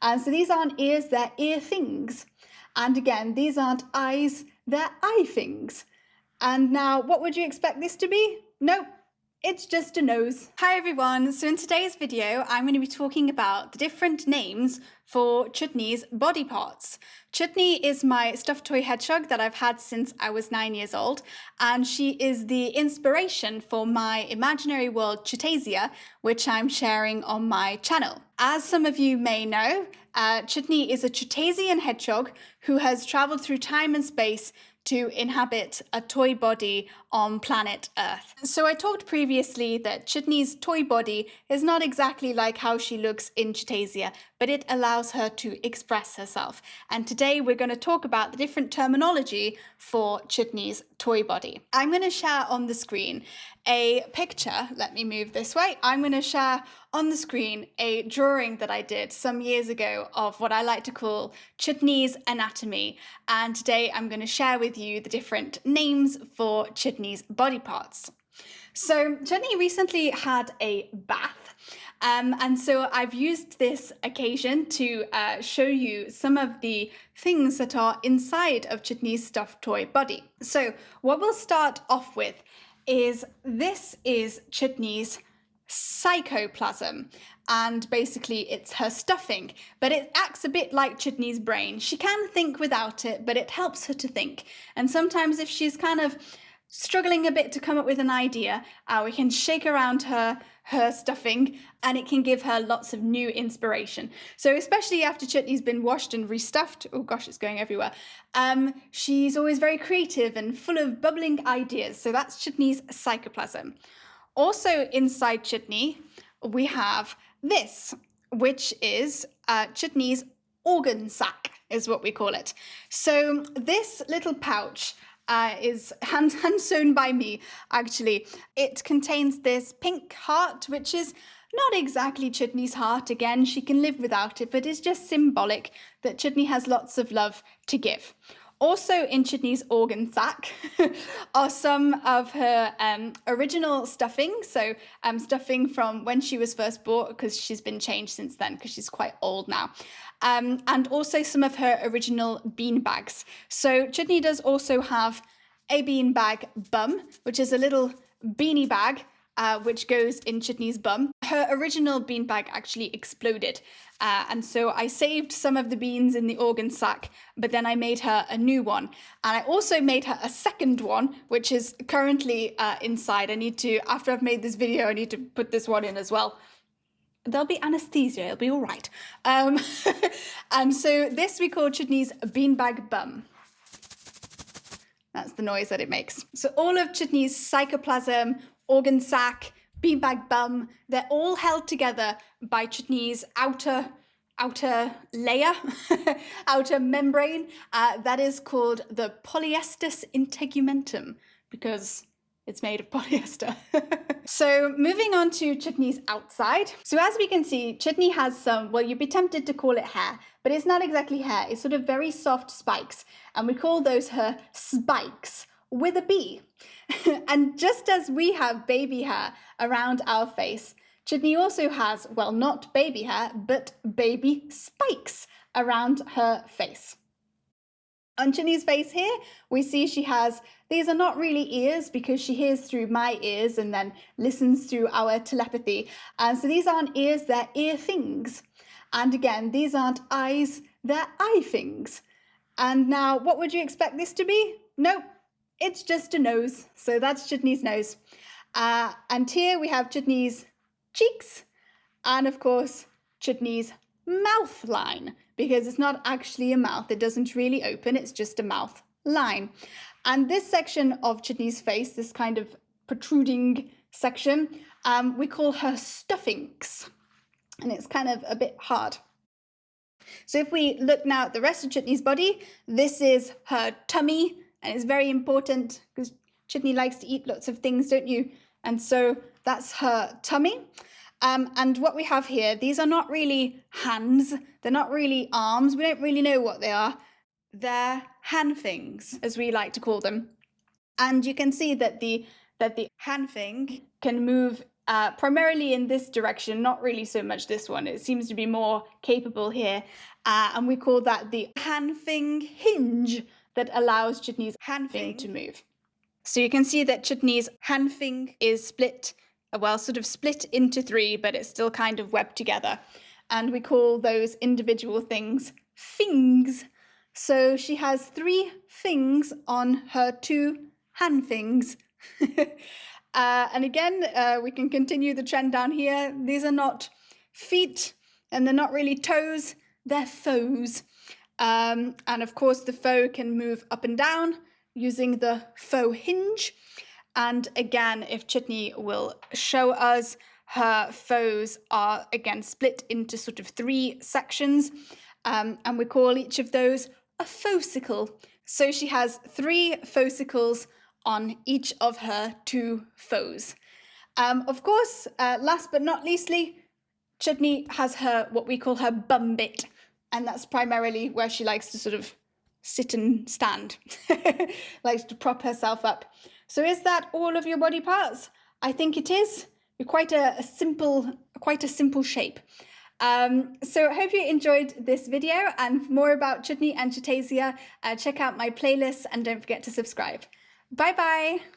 And so these aren't ears, they're ear things. And again, these aren't eyes, they're eye things. And now, what would you expect this to be? Nope, it's just a nose. Hi everyone, so in today's video, I'm going to be talking about the different names for Chutney's body parts. Chutney is my stuffed toy hedgehog that I've had since I was 9 years old, and she is the inspiration for my imaginary world Chutasia, which I'm sharing on my channel. As some of you may know, Chutney is a Chutasian hedgehog who has traveled through time and space to inhabit a toy body on planet Earth. So I talked previously that Chutney's toy body is not exactly like how she looks in Chutasia, but it allows her to express herself. And today we're going to talk about the different terminology for Chutney's toy body. I'm going to share on the screen a picture. Let me move this way. I'm going to share on the screen a drawing that I did some years ago of what I like to call Chutney's anatomy. And today I'm going to share with you the different names for Chutney's body parts. So Chutney recently had a bath. And so I've used this occasion to show you some of the things that are inside of Chutney's stuffed toy body. So what we'll start off with is this is Chutney's psychoplasm, and basically it's her stuffing, but it acts a bit like Chutney's brain. She can think without it, but it helps her to think. And sometimes if she's kind of struggling a bit to come up with an idea, we can shake around her stuffing and it can give her lots of new inspiration. So especially after Chutney's been washed and restuffed, oh gosh, it's going everywhere, she's always very creative and full of bubbling ideas. So that's Chutney's psychoplasm. Also inside Chutney, we have this, which is Chutney's organ sac, is what we call it. So this little pouch is hand sewn by me, actually. It contains this pink heart, which is not exactly Chutney's heart. Again, she can live without it, but it's just symbolic that Chutney has lots of love to give. Also in Chutney's organ sac are some of her original stuffing, so stuffing from when she was first bought, because she's been changed since then because she's quite old now. And also some of her original bean bags. So Chutney does also have a bean bag bum, which is a little beanie bag which goes in Chutney's bum. Her original beanbag actually exploded, and so I saved some of the beans in the organ sac, but then I made her a new one. And I also made her a second one, which is currently inside. I need to, after I've made this video, I need to put this one in as well. There'll be anesthesia, it'll be all right. And so this we call Chutney's beanbag bum. That's the noise that it makes. So all of Chutney's psychoplasm, organ sac, beanbag bum, they're all held together by Chutney's outer layer, outer membrane. That is called the polyestus integumentum, because it's made of polyester. So moving on to Chutney's outside. So as we can see, Chutney has some, well, you'd be tempted to call it hair, but it's not exactly hair. It's sort of very soft spikes, and we call those her spikes with a B. And just as we have baby hair around our face, Chutney also has, well, not baby hair, but baby spikes around her face. On Chutney's face here, we see she has, these are not really ears because she hears through my ears and then listens through our telepathy. So these aren't ears, they're ear things. And again, these aren't eyes, they're eye things. And now, what would you expect this to be? Nope, it's just a nose. So that's Chutney's nose. And here we have Chutney's cheeks and, of course, Chutney's mouth line, because it's not actually a mouth. It doesn't really open. It's just a mouth line. And this section of Chutney's face, this kind of protruding section, we call her stuffings. And it's kind of a bit hard. So if we look now at the rest of Chutney's body, this is her tummy. And it's very important because Chutney likes to eat lots of things, don't you? And so that's her tummy. And what we have here, these are not really hands, they're not really arms, we don't really know what they are. They're hand things, as we like to call them. And you can see that the hand thing can move primarily in this direction, not really so much this one. It seems to be more capable here. And we call that the Hanfing hinge that allows Chutney's Hanfing to move. So you can see that Chutney's Hanfing is split, well, sort of split into three, but it's still kind of webbed together. And we call those individual things fings. So she has 3 fings on her 2 Hanfings. And again, we can continue the trend down here. These are not feet, and they're not really toes, they're foes. And of course, the foe can move up and down using the faux hinge. And again, if Chutney will show us, her foes are again split into sort of 3 sections, and we call each of those a focicle. So she has 3 focicles on each of her 2 foes. Of course, last but not leastly, Chutney has her, what we call her bum bit, and that's primarily where she likes to sort of sit and stand, likes to prop herself up. So is that all of your body parts? I think it is. You're quite a simple shape. So I hope you enjoyed this video, and for more about Chutney and Chutasia, check out my playlists and don't forget to subscribe. Bye bye.